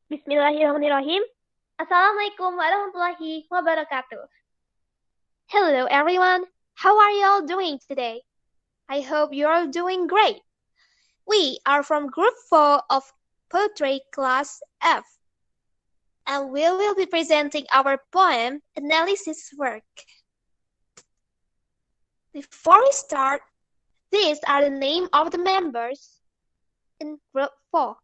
Bismillahirrahmanirrahim. Assalamualaikum warahmatullahi wabarakatuh. Hello everyone. How are you all doing today? I hope you are doing great. We are from Group 4 of Poetry Class F, and we will be presenting our poem analysis work. Before we start, these are the names of the members in Group 4.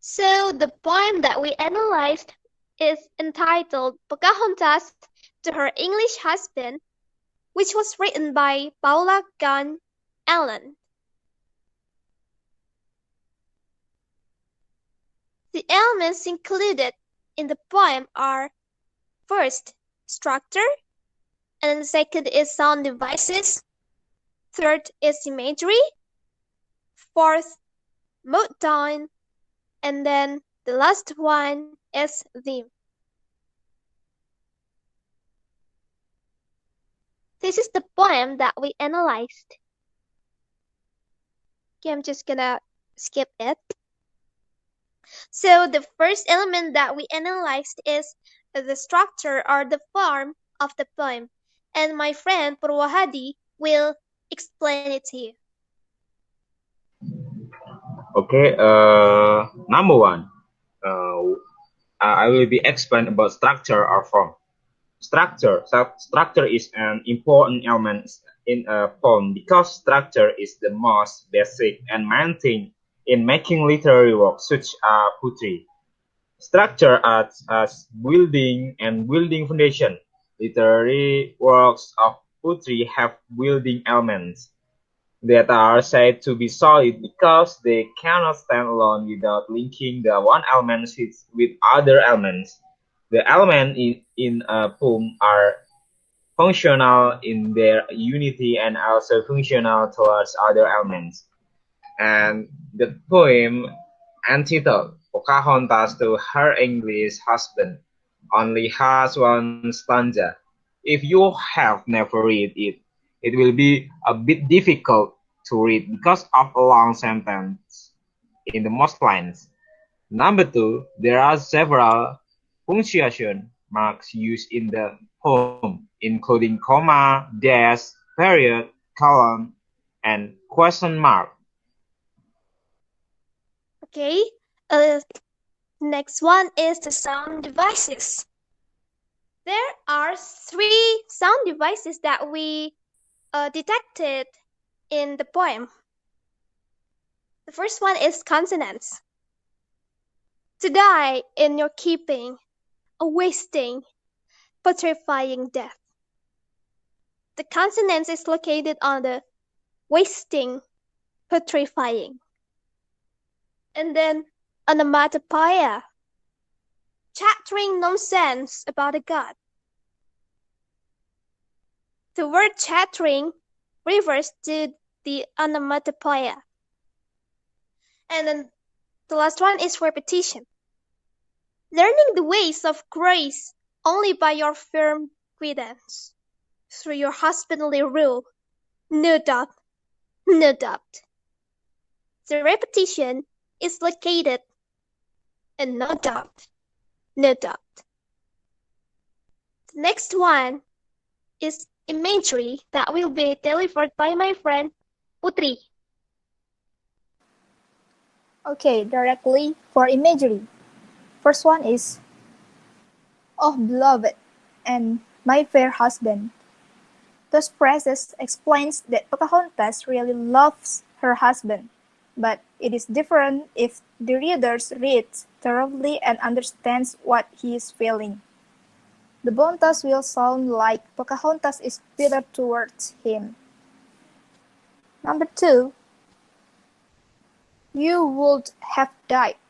So the poem that we analyzed is entitled Pocahontas to Her English Husband, which was written by Paula Gunn Allen. The elements included in the poem are first, structure, and the second is sound devices, third is imagery, fourth, mood tone, and then the last one is theme. This is the poem that we analyzed. Okay, I'm just gonna skip it. So the first element that we analyzed is the structure or the form of the poem, and my friend Purwahadi will explain it to you. Okay, number one, I will be explain about structure or form. Structure is an important element in a poem because structure is the most basic and main thing in making literary work such as poetry. Structure acts as building and building foundation. Literary works of poetry have building elements that are said to be solid because they cannot stand alone without linking the one element with other elements. The elements in a poem are functional in their unity and also functional towards other elements. And the poem, entitled Pocahontas to Her English Husband, only has one stanza. If you have never read it, it will be a bit difficult to read because of a long sentence in the most lines. Number two, there are several punctuation marks used in the poem, including comma, dash, period, colon, and question mark. Okay, next one is the sound devices. There are three sound devices that we detected in the poem. The first one is consonants. To die in your keeping, a wasting, putrefying death. The consonant is located on the wasting, putrefying. And then onomatopoeia, chattering nonsense about a god. The word chattering refers to the onomatopoeia. And then the last one is repetition. Learning the ways of grace only by your firm guidance, through your husbandly rule, no doubt, no doubt. The repetition is located in no doubt, no doubt. The next one is imagery that will be delivered by my friend Putri. Okay, directly for imagery. First one is, "Oh beloved," and "my fair husband." Those phrases explains that Pocahontas really loves her husband, but it is different if the reader reads thoroughly and understands what he is feeling. The Bontas will sound like Pocahontas is bitter towards him. Number 2. You would have died.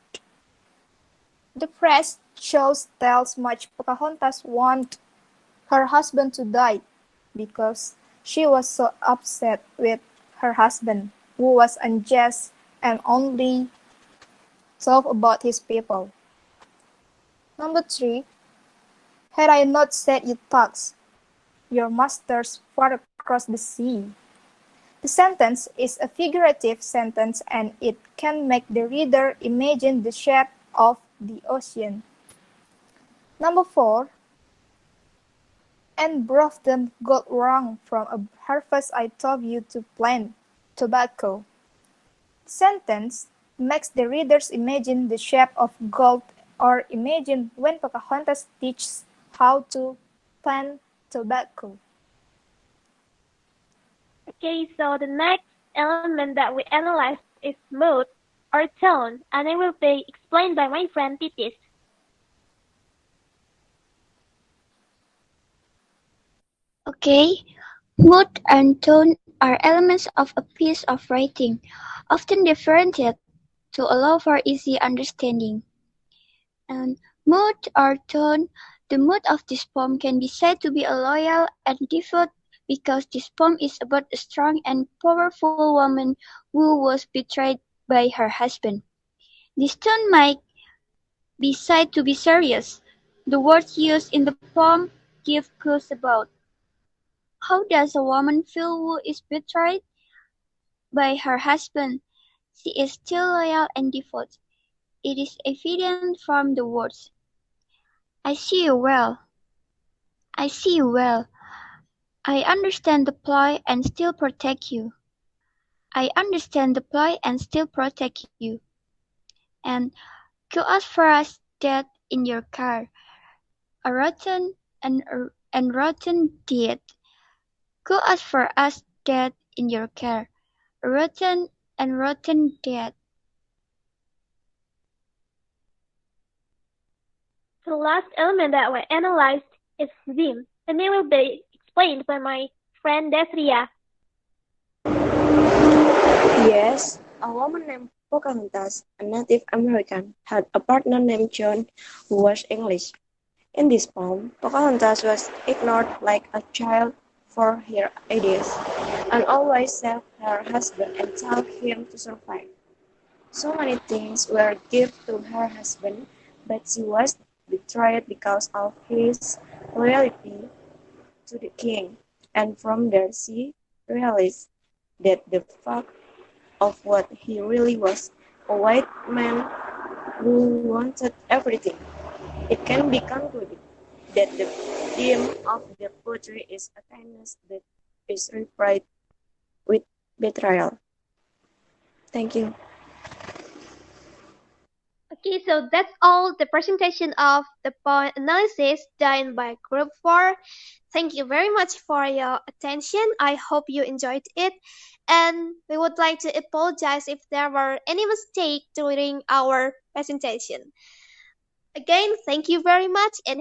The phrase shows tells much Pocahontas want her husband to die because she was so upset with her husband, who was unjust and only thought about his people. Number 3. Had I not said you thugs, your masters far across the sea. The sentence is a figurative sentence and it can make the reader imagine the shape of the ocean. Number 4. And brought them gold wrong from a harvest I told you to plant tobacco. The sentence makes the readers imagine the shape of gold or imagine when Pocahontas teaches how to plant tobacco. Okay, so the next element that we analyzed is mood or tone, and it will be explained by my friend Titis. Okay, mood and tone are elements of a piece of writing, often differentiated to allow for easy understanding. And mood or tone, the mood of this poem can be said to be a loyal and devout because this poem is about a strong and powerful woman who was betrayed by her husband. This tone might be said to be serious. The words used in the poem give clues about how does a woman feel who is betrayed by her husband. She is still loyal and devout. It is evident from the words. I see you well. I see you well. I understand the ploy and still protect you. I understand the ploy and still protect you. And go out for us dead in your car, a rotten and rotten dead. Go out for us dead in your car, a rotten and rotten dead. The last element that we analyzed is theme, and it will be explained by my friend Desria. Yes, a woman named Pocahontas, a Native American, had a partner named John who was English. In this poem, Pocahontas was ignored like a child for her ideas and always saved her husband and taught him to survive. So many things were given to her husband, but she was betrayed because of his loyalty to the king, and from there she realized that the fact of what he really was, a white man who wanted everything. It can be concluded that the theme of the poetry is a kindness that is replaced with betrayal. Thank you. Okay, so that's all the presentation of the point analysis done by Group 4. Thank you very much for your attention. I hope you enjoyed it. And we would like to apologize if there were any mistake during our presentation. Again, thank you very much and